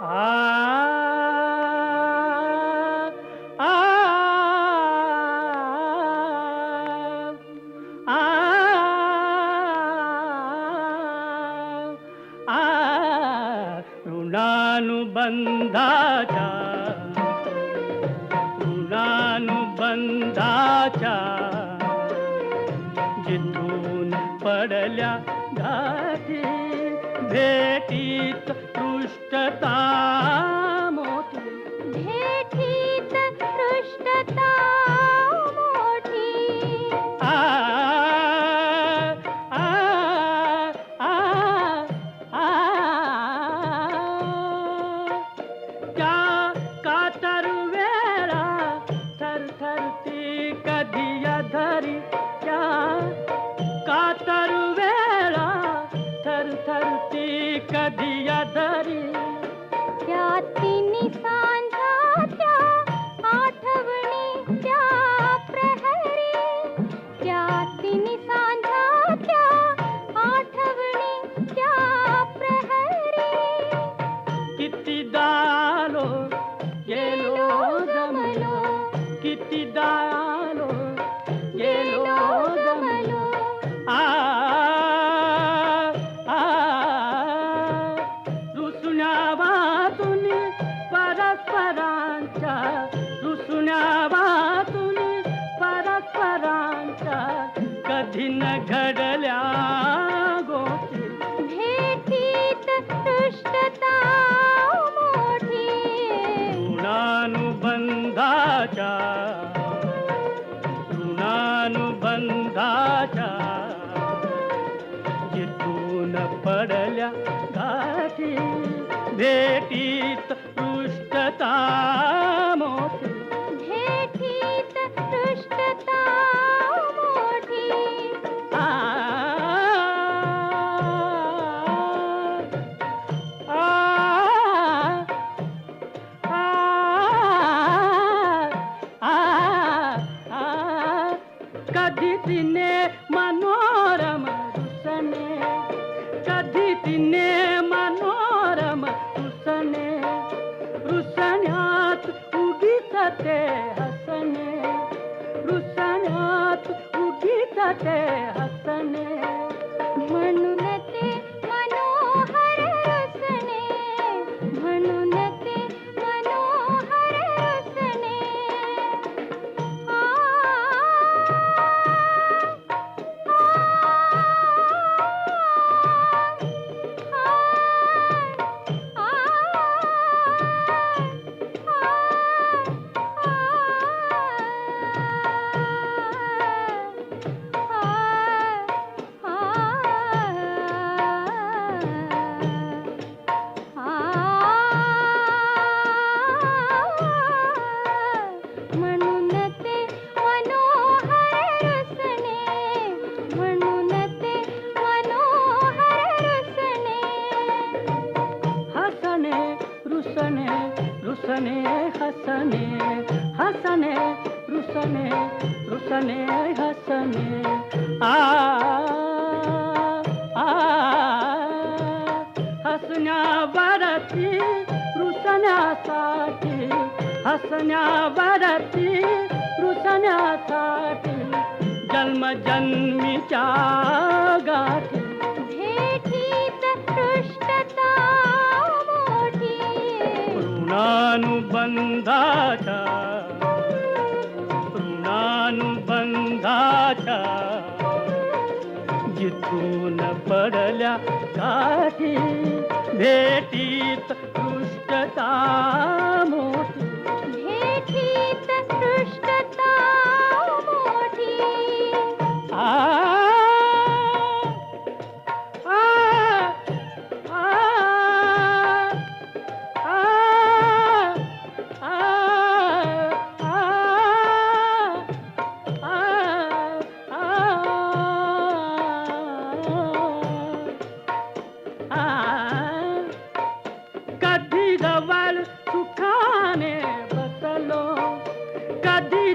आ आ आ आ ऋणानुबंधाच्या ऋणानुबंधाच्या जिथून पडल्या गाठी भेटीत पृष्ठता मोठी भेटीत पृष्ठता मोठी आ आ आ आ त्या कातर वेळा थरथरती कधी अधरी त्या कातर वेळा थरथरती कधी अधरी त्या तिन्ही सांजाच्या आठवणीच्या प्रहरी त्या तिन्ही सांजाच्या आठवणीच्या प्रहरी कितीदा आलो गेलो जमलो कितीदा आलो गेलो जमलो आ रुसण्या वातून परस्परांच्या रुसण्या वातून परस्परांच्या कधी न घडल्या गोष्टी भेटीत पृष्ठता मोठी ऋणानुबंधाच्या ऋणानुबंधाच्या जिथून पडल्या गाठी भेटीत पृष्ठता मोठी भेटीत पृष्ठता मोठी आ आ आ आ कधी तिने मनोरम रुसणे कधी तिने मनोरम रुसणे रुसण्यात उगीच ते हसणे रुसण्यात उगीच ते हसणे म्हणून ते मनोहर रसने म्हणून ते मनोहर रसने आ म्हणून ते मनोहर रसने म्हणून ते मनोहर रसने हसणे रुसणे रुसणे हसणे हसणे रुसणे रुसणे हसणे आ आ हसण्यावरती रुसण्यासाठी हसण्यावरती रुसण्यासाठी जन्मजन्मीच्या गाठी भेटीत पृष्ठता मोठी ऋणानुबंधाच्या ऋणानुबंधाच्या जिथून पडल्या गाठी भेटीत पृष्ठता मोठी भेटीत पृष्ठता मोठी आ आ आ आ कधी जवळ सुखाने बसलो कधी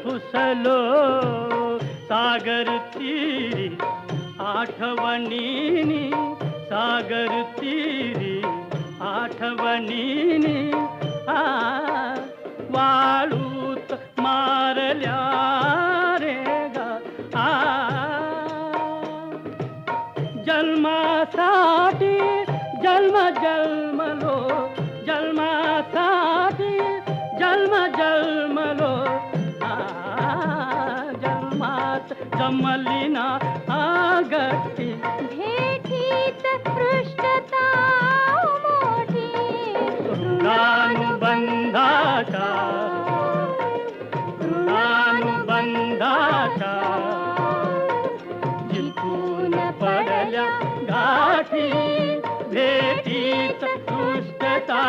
फुसलो सागर तीरी आठवणीनी सागर तीरी आठवणीनी वाळूत मारल्या रे गा जन्मासाठी जन्म जन्मलो जन्मासाठी जन्म जन्मलो जन्मात जमली ना गट्टी भेटीत पृष्ठता मोठी ऋणानुबंधाचा ऋणानुबंधाचा जिथून पडल्या गाठी भेटीत पृष्ठता